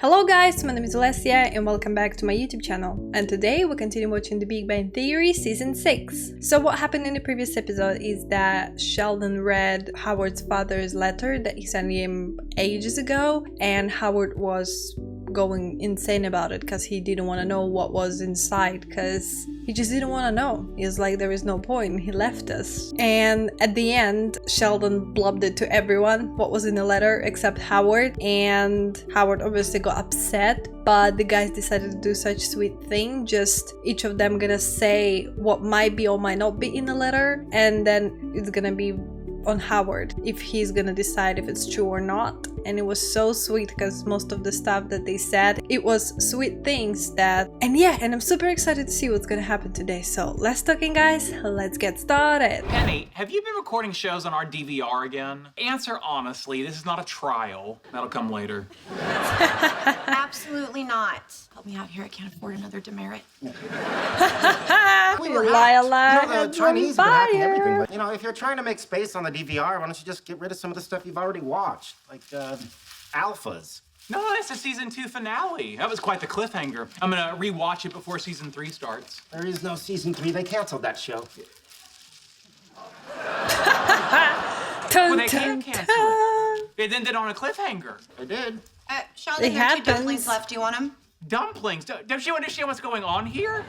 Hello guys, my name is Alessia and welcome back to my YouTube channel. And today we continue watching The Big Bang Theory Season 6. So what happened in the previous episode is that Sheldon read Howard's father's letter that he sent him ages ago, and Howard was going insane about it because he didn't want to know what was inside, because he just didn't want to know. He was like, there is no point, he left us. And at the end, Sheldon blubbed it to everyone what was in the letter except Howard, and Howard obviously got upset, but the guys decided to do such sweet thing, just each of them gonna say what might be or might not be in the letter, and then it's gonna be on Howard if he's gonna decide if it's true or not. And it was so sweet because most of the stuff that they said, it was sweet things that, and I'm super excited to see what's gonna happen today. So less talking guys, let's get started. Penny, have you been recording shows on our DVR again? Answer honestly, this is not a trial. That'll come later. Absolutely not. Help me out here, I can't afford another demerit. You lie a lot. You know, the Chinese have been hacking everything, but, you know, if you're trying to make space on the DVR, why don't you just get rid of some of the stuff you've already watched? Like, alphas. No, that's the season 2 finale. That was quite the cliffhanger. I'm gonna rewatch it before season 3 starts. There is no season 3. They canceled that show. Well, they can't cancel it. It ended on a cliffhanger. They did. Sheldon, It there are two happens. dumplings left. Do you want them? Dumplings? Don't you understand what's going on here?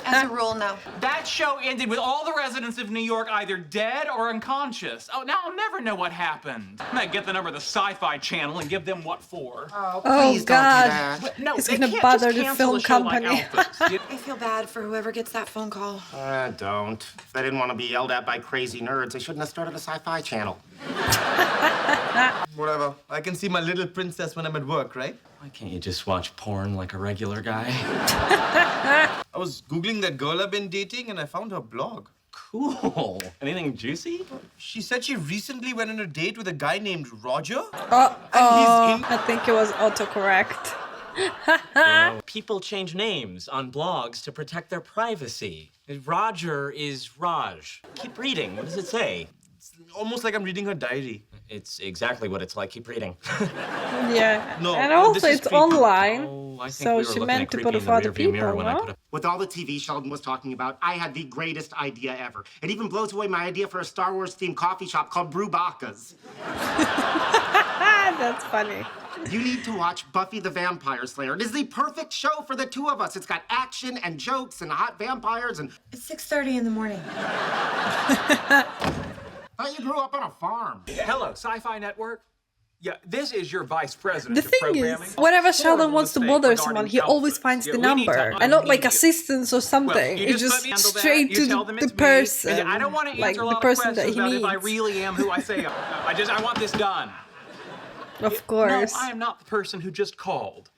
As a rule, no. That show ended with all the residents of New York either dead or unconscious. Oh, now I'll never know what happened. I'm gonna get the number of the Sci-Fi Channel and give them what for. Oh, Oh, please God. don't do that. No, It's they gonna can't bother just the cancel film a show like company. Alphas. I feel bad for whoever gets that phone call. Don't. If they didn't want to be yelled at by crazy nerds, they shouldn't have started a Sci-Fi Channel. Whatever. I can see my little princess when I'm at work, right? Why can't you just watch porn like a regular guy? I was Googling that girl I've been dating and I found her blog. Cool. Anything juicy? She said she recently went on a date with a guy named Roger. I think it was autocorrect. People change names on blogs to protect their privacy. Roger is Raj. Keep reading. What does it say? It's almost like I'm reading her diary. It's exactly what it's like. Keep reading. Yeah, No, and this also is it's creepy. online, Oh, I think so we were she looking meant at to creepy put it in for the other rearview mirror people, when I no? put a... With all the TV Sheldon was talking about, I had the greatest idea ever. It even blows away my idea for a Star Wars-themed coffee shop called Brewbacca's. That's funny. You need to watch Buffy the Vampire Slayer. It is the perfect show for the two of us. It's got action and jokes and hot vampires and... It's 6:30 in the morning. Thought you grew up on a farm. Hello, Sci-Fi Network? Yeah, this is your vice president The of thing programming. is, whenever Sheldon Horrible wants to mistake bother regarding someone, he Alphas. always finds Yeah, the we need to number, and not like immediately- assistants or something. Well, you It's just just let me handle that. straight You to tell them the it's me. person, I don't want to answer like a the lot of person that questions he about meets. if I really am who I say I am. I want this done. Of No, course. I am not the person who just called.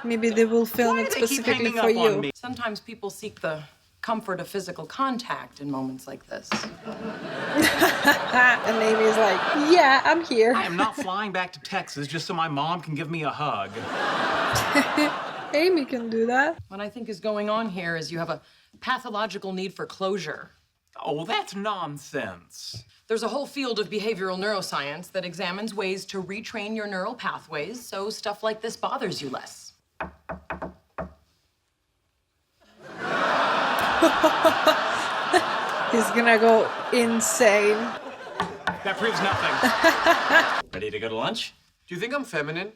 Maybe they will film Why it do they keep specifically hanging for up on you. me? Sometimes people seek the comfort of physical contact in moments like this. And Amy's like, yeah, I'm here. I am not flying back to Texas just so my mom can give me a hug. Amy can do that. What I think is going on here is you have a pathological need for closure. Oh, that's nonsense. There's a whole field of behavioral neuroscience that examines ways to retrain your neural pathways so stuff like this bothers you less. He's gonna go insane. That proves nothing. Ready to go to lunch? Do you think I'm feminine?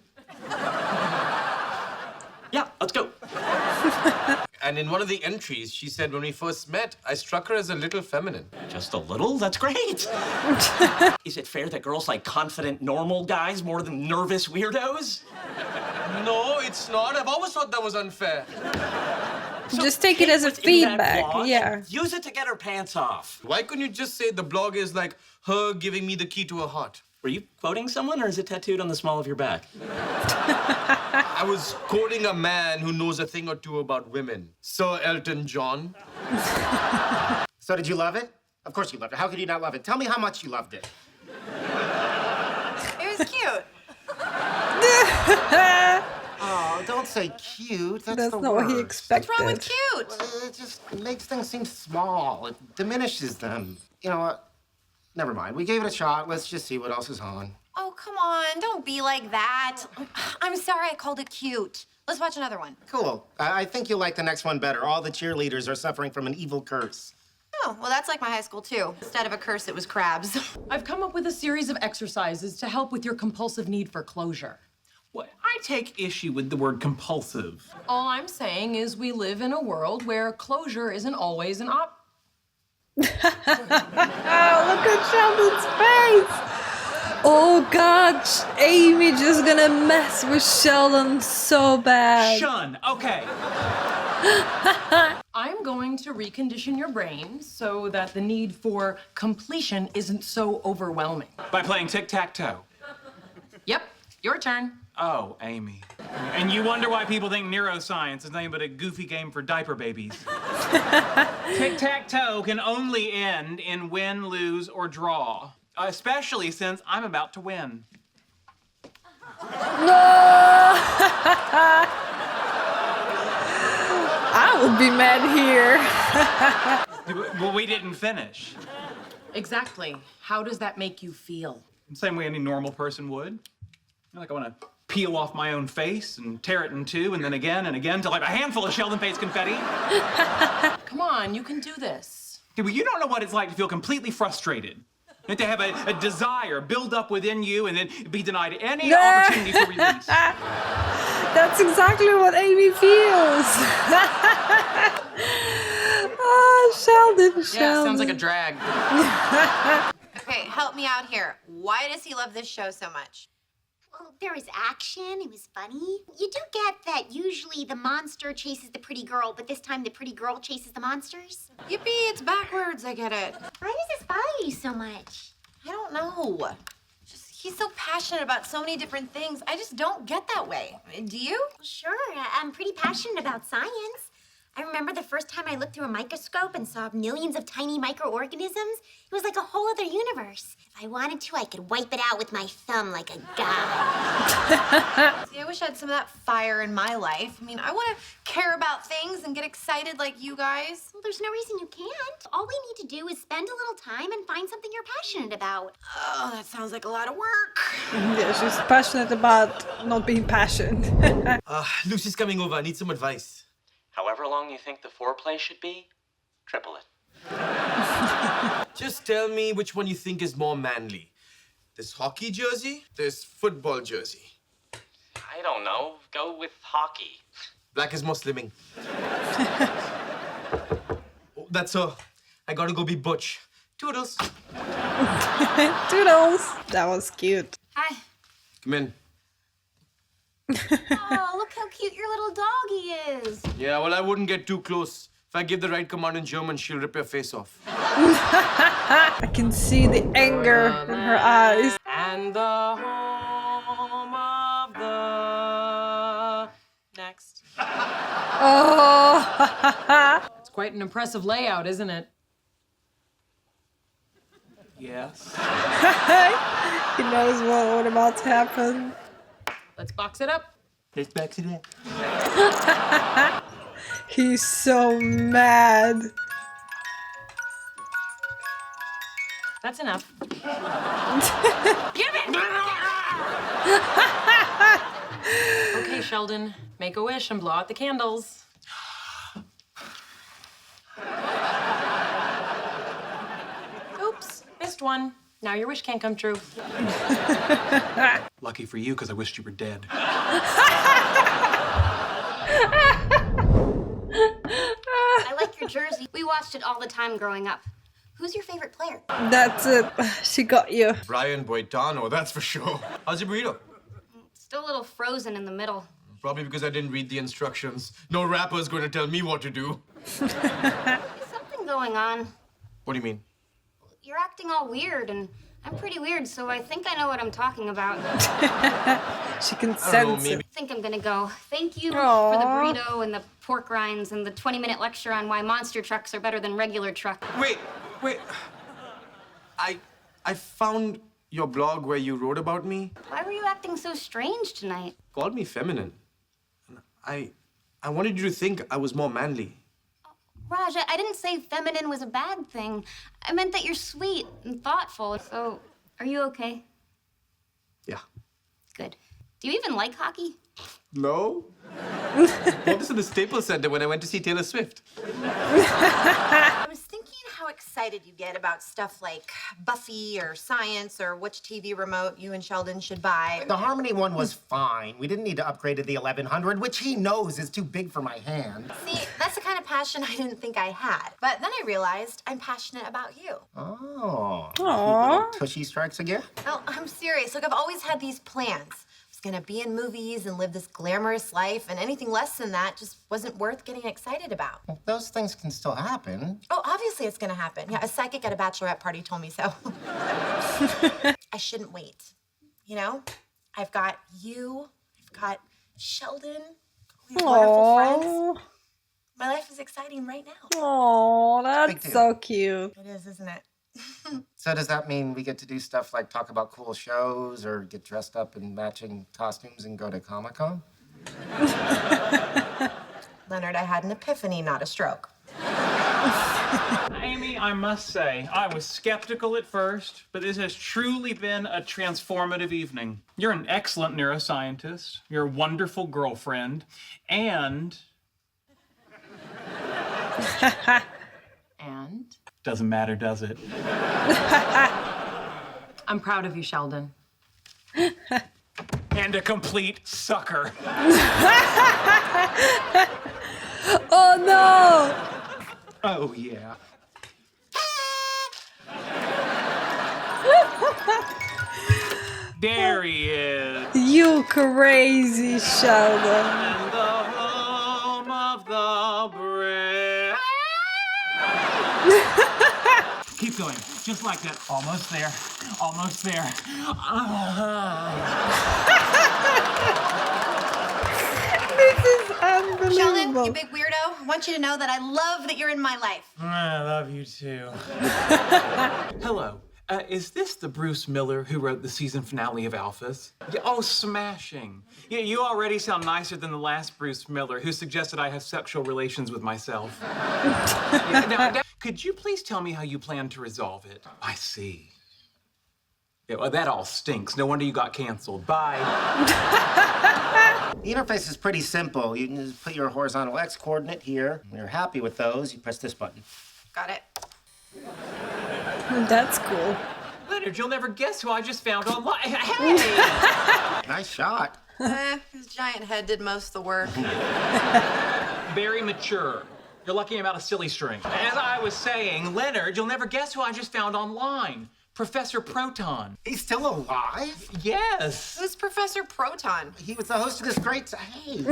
Yeah, let's go. And in one of the entries, she said when we first met, I struck her as a little feminine. Just a little? That's great. Is it fair that girls like confident, normal guys more than nervous weirdos? No, it's not. I've always thought that was unfair. Just take it as a what's in that feedback, blog yeah. and use it to get her pants off. Why couldn't you just say the blog is like her giving me the key to her heart? Were you quoting someone, or is it tattooed on the small of your back? I was quoting a man who knows a thing or two about women. Sir Elton John. So did you love it? Of course you loved it. How could you not love it? Tell me how much you loved it. It was cute. Oh, don't say cute. That's That's the not worst. what he expected. What's wrong with cute? It just makes things seem small. It diminishes them. You know what? Never mind. We gave it a shot. Let's just see what else is on. Oh, come on, don't be like that. I'm sorry I called it cute. Let's watch another one. Cool. I think you'll like the next one better. All the cheerleaders are suffering from an evil curse. Oh, well, that's like my high school, too. Instead of a curse, it was crabs. I've come up with a series of exercises to help with your compulsive need for closure. Well, I take issue with the word compulsive. All I'm saying is we live in a world where closure isn't always an Oh, look at Sheldon's face! Oh God, Amy just gonna mess with Sheldon so bad. Shun, okay. I'm going to recondition your brain so that the need for completion isn't so overwhelming. By playing tic-tac-toe. Yep, your turn. Oh, Amy. And you wonder why people think neuroscience is nothing but a goofy game for diaper babies. Tic-tac-toe can only end in win, lose, or draw. Especially since I'm about to win. No! I would be mad here. Well, we didn't finish. Exactly. How does that make you feel? The same way any normal person would. Like I want to peel off my own face and tear it in two, and then again and again till I have a handful of Sheldon face confetti. Come on, you can do this. Dude, well, you don't know what it's like to feel completely frustrated. And to have a desire build up within you and then be denied any opportunity for release. That's exactly what Amy feels. Oh, Sheldon. Yeah, sounds like a drag. Okay, help me out here. Why does he love this show so much? Well, there was action. It was funny. You do get that usually the monster chases the pretty girl, but this time the pretty girl chases the monsters. Yippee, it's backwards, I get it. Why does this bother you so much? I don't know. Just, he's so passionate about so many different things. I just don't get that way. Do you? Well, sure, I'm pretty passionate about science. I remember the first time I looked through a microscope and saw millions of tiny microorganisms. It was like a whole other universe. If I wanted to, I could wipe it out with my thumb like a god. See, I wish I had some of that fire in my life. I mean, I want to care about things and get excited like you guys. Well, there's no reason you can't. All we need to do is spend a little time and find something you're passionate about. Oh, that sounds like a lot of work. Yeah, she's passionate about not being passionate. Lucy's coming over. I need some advice. However long you think the foreplay should be, triple it. Just tell me which one you think is more manly. This hockey jersey, this football jersey. I don't know. Go with hockey. Black is more slimming. Oh, that's all. I gotta go be Butch. Toodles. Toodles. That was cute. Hi. Come in. Oh, look how cute your little doggy is. Yeah, well, I wouldn't get too close. If I give the right command in German, she'll rip your face off. I can see the anger in her eyes. And the home of the... Next. Oh. It's quite an impressive layout, isn't it? Yes. He knows what about to happen. Let's box it up. Let's back to that. He's so mad. That's enough. Give it! Okay, Sheldon, make a wish and blow out the candles. Oops, missed one. Now your wish can't come true. Lucky for you, because I wished you were dead. I like your jersey. We watched it all the time growing up. Who's your favorite player? That's it. She got you. Brian Boitano, that's for sure. How's your burrito? Still a little frozen in the middle. Probably because I didn't read the instructions. No rapper's going to tell me what to do. There's something going on. What do you mean? You're acting all weird, and I'm pretty weird, so I think I know what I'm talking about. She can I don't know, sense maybe. it. I think I'm gonna go. Thank you Aw. for the burrito and the pork rinds and the 20-minute lecture on why monster trucks are better than regular trucks. Wait. I found your blog where you wrote about me. Why were you acting so strange tonight? Called me feminine. And I wanted you to think I was more manly. Raj, I didn't say feminine was a bad thing. I meant that you're sweet and thoughtful. So, are you okay? Yeah. Good. Do you even like hockey? No? Bought this in the Staples Center when I went to see Taylor Swift. I was thinking how excited you get about stuff like Buffy or science or which TV remote you and Sheldon should buy. The Harmony one was fine. We didn't need to upgrade to the 1100, which he knows is too big for my hand. See, that's the kind of passion I didn't think I had. But then I realized I'm passionate about you. Oh. Aww. Tushy strikes again? No, I'm serious. Look, I've always had these plans. I was gonna be in movies and live this glamorous life, and anything less than that just wasn't worth getting excited about. Well, those things can still happen. Oh, obviously it's gonna happen. Yeah, a psychic at a bachelorette party told me so. I shouldn't wait. You know? I've got you, I've got Sheldon, all these wonderful friends. Aww. My life is exciting right now. Aww, Big that's deal. so cute. It is, isn't it? So does that mean we get to do stuff like talk about cool shows or get dressed up in matching costumes and go to Comic-Con? Leonard, I had an epiphany, not a stroke. Amy, I must say, I was skeptical at first, but this has truly been a transformative evening. You're an excellent neuroscientist, you're a wonderful girlfriend, and And doesn't matter, does it? I'm proud of you, Sheldon. And a complete sucker. Oh no! Oh, yeah. There he is. You crazy Sheldon. The home of the brave. Keep going, just like that. Almost there, almost there. This is unbelievable. Sheldon, you big weirdo, I want you to know that I love that you're in my life. I love you too. Hello. Is this the Bruce Miller who wrote the season finale of Alphas? Yeah, oh, smashing. Yeah, you already sound nicer than the last Bruce Miller who suggested I have sexual relations with myself. Now, could you please tell me how you plan to resolve it? I see. Yeah, well, that all stinks. No wonder you got canceled. Bye. The interface is pretty simple. You can just put your horizontal X coordinate here. When you're happy with those, you press this button. Got it. That's cool. Leonard, you'll never guess who I just found online. Hey! Nice shot. His giant head did most of the work. Very mature. You're lucky I'm out of silly string. As I was saying, Leonard, you'll never guess who I just found online. Professor Proton. He's still alive? Yes. Who's Professor Proton? He was the host of this great... Hey!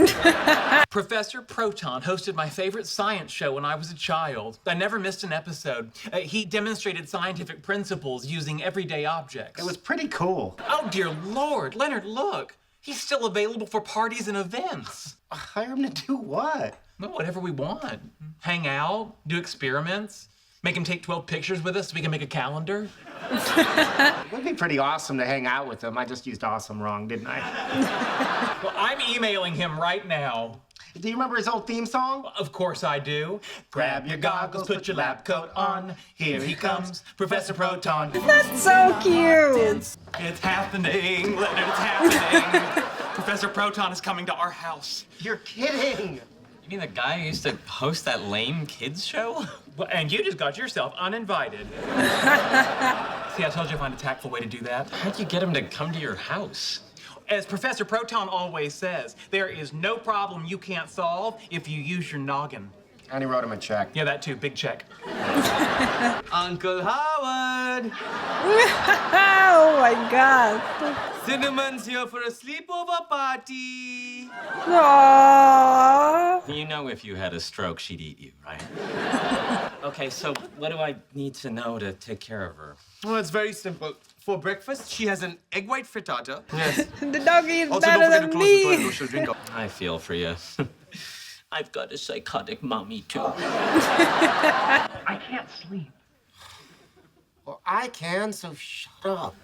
Professor Proton hosted my favorite science show when I was a child. I never missed an episode. He demonstrated scientific principles using everyday objects. It was pretty cool. Oh, dear Lord. Leonard, look. He's still available for parties and events. Hire him to do what? Well, whatever we want. Hang out, do experiments, make him take 12 pictures with us so we can make a calendar. It would be pretty awesome to hang out with him. I just used awesome wrong, didn't I? Well, I'm emailing him right now. Do you remember his old theme song? Of course I do. Grab your goggles, put your lab coat on. Here he comes, Professor Proton. That's so cute. It's happening, Leonard, it's happening. Professor Proton is coming to our house. You're kidding. You mean the guy who used to host that lame kids show? Well, and you just got yourself uninvited. See, I told you I'd find a tactful way to do that. How'd you get him to come to your house? As Professor Proton always says, there is no problem you can't solve if you use your noggin. And he wrote him a check. Yeah, that too, big check. Uncle Howard! Oh my god. Cinnamon's here for a sleepover party. Aww. You know if you had a stroke, she'd eat you, right? Okay, so what do I need to know to take care of her? Well, it's very simple. For breakfast, she has an egg white frittata. Yes. The doggy is Also, better don't forget to than close the door and me. she'll drink up. I feel for you. I've got a psychotic mommy, too. I can't sleep. Well, I can, so shut up.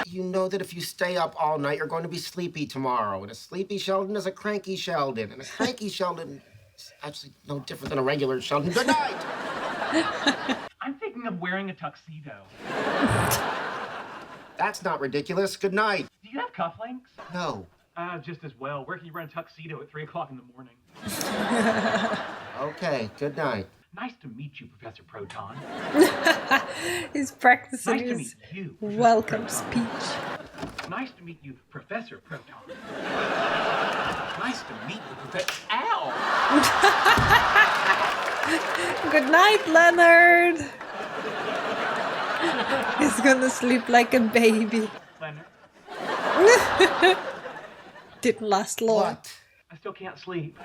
You know that if you stay up all night, you're going to be sleepy tomorrow. And a sleepy Sheldon is a cranky Sheldon. And a cranky Sheldon is actually no different than a regular Sheldon. Good night! I'm thinking of wearing a tuxedo. That's not ridiculous. Good night. Do you have cufflinks? No. Just as well. Where can you run a tuxedo at 3 o'clock in the morning? Okay, good night. Nice to meet you, Professor Proton. He's practicing Nice to his meet you, Professor welcome Proton. speech. Nice to meet you, Professor Proton. Nice to meet you, Professor. Ow! Good night, Leonard. He's gonna sleep like a baby. Leonard, Didn't last long. What? I still can't sleep.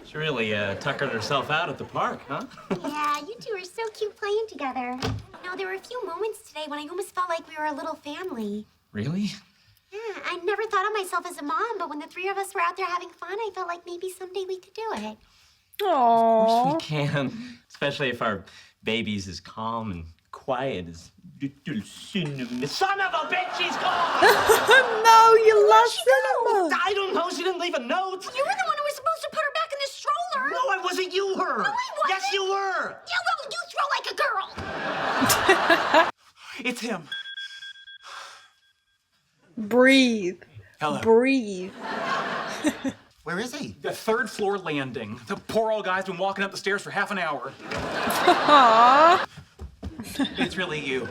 She really tuckered herself out at the park, huh? Yeah, you two are so cute playing together. No, there were a few moments today when I almost felt like we were a little family. Really? Yeah, I never thought of myself as a mom, but when the three of us were out there having fun, I felt like maybe someday we could do it. Of Aww. course we can. Especially if our baby's as calm and quiet as little Cinnamon. Son of a bitch, she's gone! No, you lost Cinema. I don't know, she didn't leave a note. You were the one who was supposed to put her back in the stroller. No, I wasn't. You were. No, I wasn't. Yes, you were. Yeah, well, you throw like a girl. It's him. Breathe. Hello. Breathe. Where is he? The 3rd floor landing. The poor old guy's been walking up the stairs for half an hour. Aww. It's really you.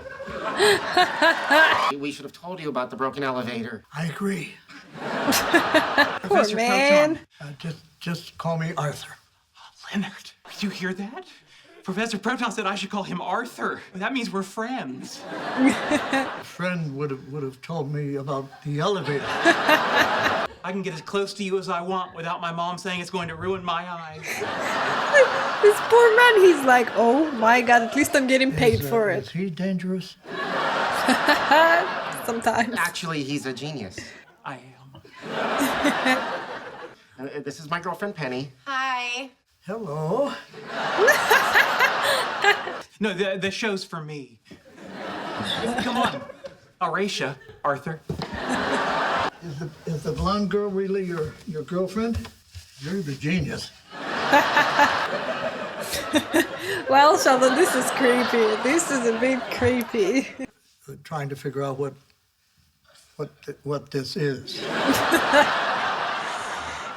We should have told you about the broken elevator. I agree. Poor Professor man. Proton. Just call me Arthur. Leonard, did you hear that? Professor Proton said I should call him Arthur. That means we're friends. A friend would have told me about the elevator. I can get as close to you as I want without my mom saying it's going to ruin my eyes. This poor man, he's like, oh my god, at least I'm getting paid for Is it. he dangerous? Sometimes. Actually, he's a genius. I am. This is my girlfriend, Penny. Hi. Hello. No, the show's for me. Come on. Aracia, Arthur. Is the blonde girl really your girlfriend? You're the genius. Well, Sheldon, this is creepy. This is a bit creepy. Trying to figure out what this is.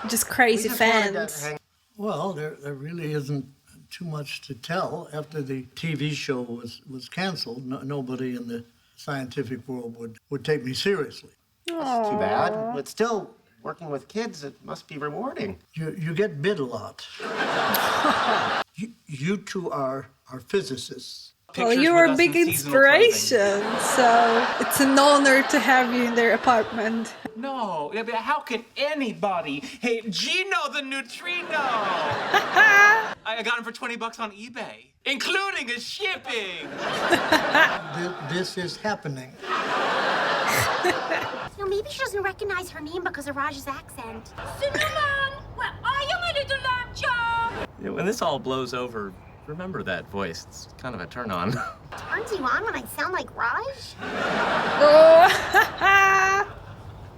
Just crazy We just wanted to fans. hang- Well, there really isn't too much to tell. After the TV show was canceled, nobody in the scientific world would take me seriously. That's too bad. But still, working with kids, it must be rewarding. You get bid a lot. You two are physicists. Well, Pictures you're with a us big in seasonal clothing. inspiration, so it's an honor to have you in their apartment. No, but how can anybody? Hey, Gino the Neutrino! I got him for $20 on eBay, including his shipping. This is happening. You know, maybe she doesn't recognize her name because of Raj's accent. Cinnamon, where are you, my little lamb chop? When this all blows over, remember that voice. It's kind of a turn on. Turns you on when I sound like Raj? Oh.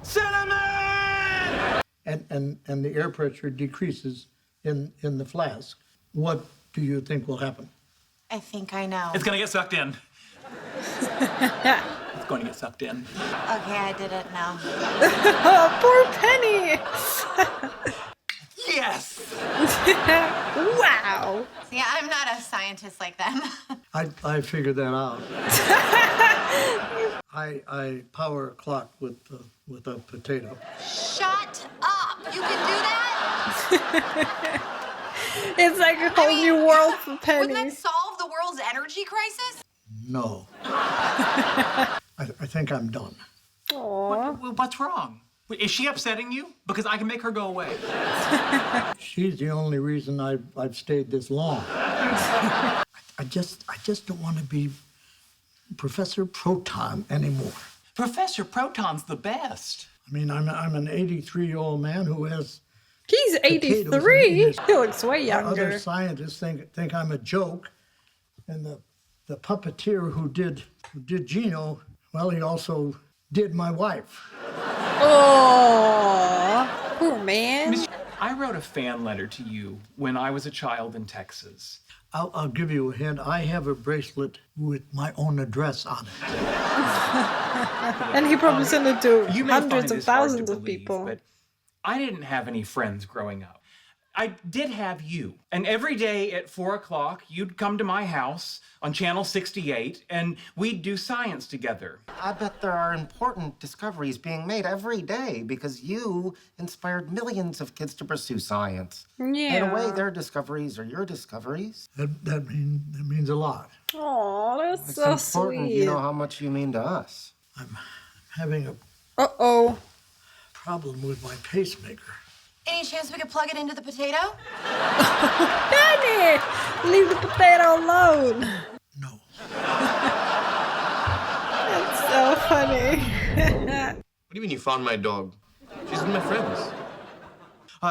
Cinnamon! And the air pressure decreases in the flask. What do you think will happen? I think I know. It's gonna get sucked in. It's going to get sucked in. Okay, I did it now. Oh, poor Penny. Yes! Wow. See, I'm not a scientist like them. I figured that out. I power a clock with a potato. Shut up! You can do that? It's like a whole new world for Wouldn't Penny. that solve the world's energy crisis? No. I think I'm done. Aww. What's wrong? Is she upsetting you? Because I can make her go away. She's the only reason I've stayed this long. I just don't want to be Professor Proton anymore. Professor Proton's the best. I mean, I'm an 83-year-old man who has. He's potatoes 83. in his- He looks way Other younger. scientists think I'm a joke, and the puppeteer who did Gino, well, he also did my wife. Oh, poor man. I wrote a fan letter to you when I was a child in Texas. I'll give you a hint. I have a bracelet with my own address on it. And he probably sent it to You may find hundreds of this hard to thousands of believe, people. But I didn't have any friends growing up. I did have you. And every day at 4 o'clock, you'd come to my house on Channel 68, and we'd do science together. I bet there are important discoveries being made every day because you inspired millions of kids to pursue science. Yeah. In a way, their discoveries are your discoveries. That means a lot. Oh, that's It's so important sweet. you know how much you mean to us. I'm having a Uh-oh. problem with my pacemaker. Any chance we could plug it into the potato? Danny! Leave the potato alone. No. That's so funny. What do you mean you found my dog? She's with my friends.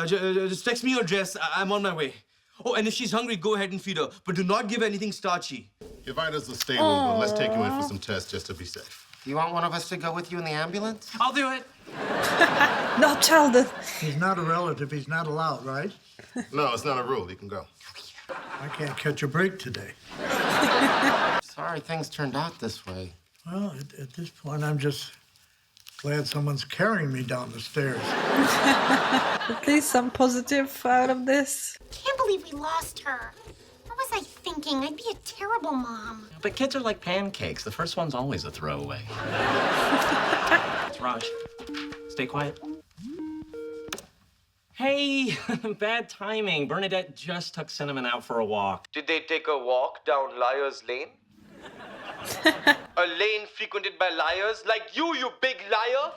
Just text me your address. I'm on my way. Oh, and if she's hungry, go ahead and feed her. But do not give anything starchy. Ivana's the stable, but let's take you in for some tests just to be safe. Do you want one of us to go with you in the ambulance? I'll do it. Not Sheldon. He's not a relative. He's not allowed, right? No, it's not a rule. You can go. I can't catch a break today. Sorry things turned out this way. Well, at this point, I'm just glad someone's carrying me down the stairs. At least some positive out of this. Can't believe we lost her. What was I thinking? I'd be a terrible mom. But kids are like pancakes. The first one's always a throwaway. It's Raj. Stay quiet. Hey, bad timing. Bernadette just took Cinnamon out for a walk. Did they take a walk down Liar's Lane? A lane frequented by liars like you big liar?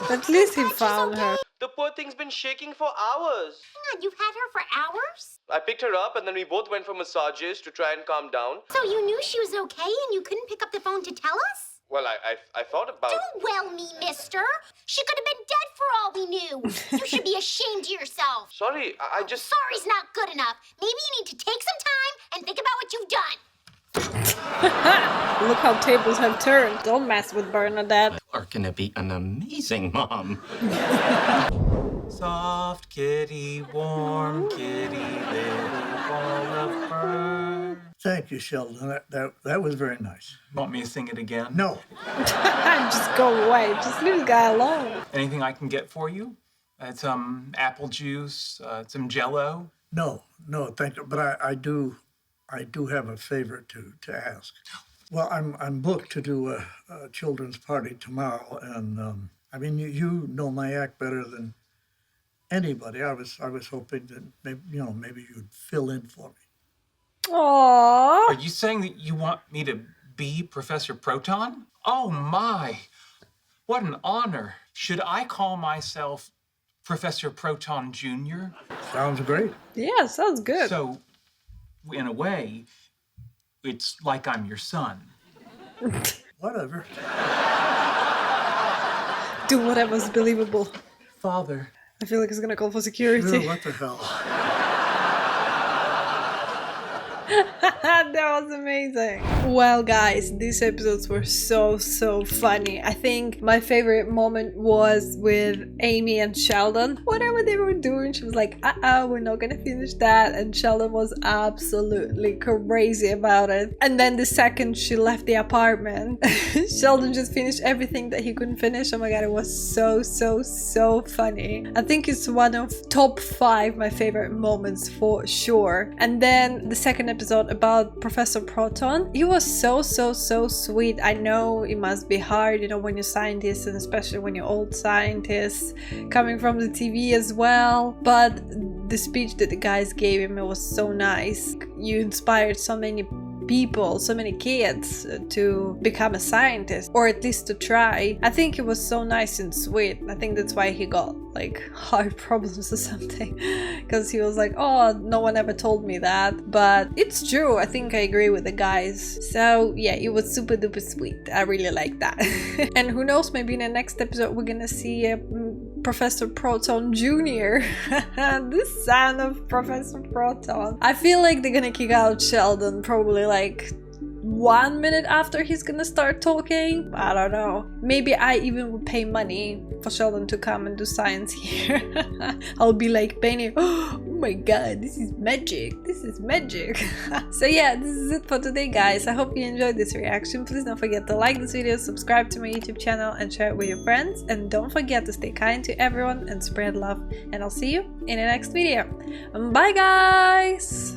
At least he found her. The poor thing's been shaking for hours. Hang on, you've had her for hours? I picked her up and then we both went for massages to try and calm down. So you knew she was okay and you couldn't pick up the phone to tell us? Well, I thought about... Don't well me, mister. She could have been dead for all we knew. You should be ashamed of yourself. Sorry, I just... Sorry's not good enough. Maybe you need to take some time and think about what you've done. Look how tables have turned. Don't mess with Bernadette. Are gonna be an amazing mom. Soft kitty, warm kitty, little ball of fur. Thank you, Sheldon. That was very nice. Want me to sing it again? No. Just go away. Just leave the guy alone. Anything I can get for you? Some apple juice, some Jell-O. No, thank you. But I do have a favor to ask. Well, I'm booked to do a children's party tomorrow, and I mean you know my act better than anybody. I was hoping that maybe you'd fill in for me. Aww. Are you saying that you want me to be Professor Proton? Oh my! What an honor. Should I call myself Professor Proton Jr.? Sounds great. Yeah, sounds good. So, in a way, it's like I'm your son. Whatever. Do whatever's believable. Father. I feel like he's gonna call for security. Sure, what the hell? That was amazing. Well, guys, these episodes were so funny. I think my favorite moment was with Amy and Sheldon. Whatever they were doing, she was like, we're not gonna finish that, and Sheldon was absolutely crazy about it. And then the second she left the apartment, Sheldon just finished everything that he couldn't finish. Oh my god, it was so funny. I think it's one of top 5 my favorite moments for sure. And then the second episode about Professor Proton, he was so sweet. I know it must be hard, when you're scientists, and especially when you're old scientists coming from the TV as well, but the speech that the guys gave him, it was so nice. You inspired so many people, so many kids to become a scientist, or at least to try. I think it was so nice and sweet. I think that's why he got like heart problems or something, because he was like, oh, no one ever told me that, but it's true. I think I agree with the guys. So yeah, it was super duper sweet. I really like that. And who knows, maybe in the next episode we're gonna see Professor Proton Jr. the son of Professor Proton. I feel like they're gonna kick out Sheldon probably like 1 minute after he's gonna start talking. I don't know. Maybe I even would pay money for Sheldon to come and do science here. I'll be like Penny, oh my god, this is magic, this is magic. So yeah, this is it for today, guys. I hope you enjoyed this reaction. Please don't forget to like this video, subscribe to my YouTube channel, and share it with your friends. And don't forget to stay kind to everyone and spread love. And I'll see you in the next video. Bye, guys!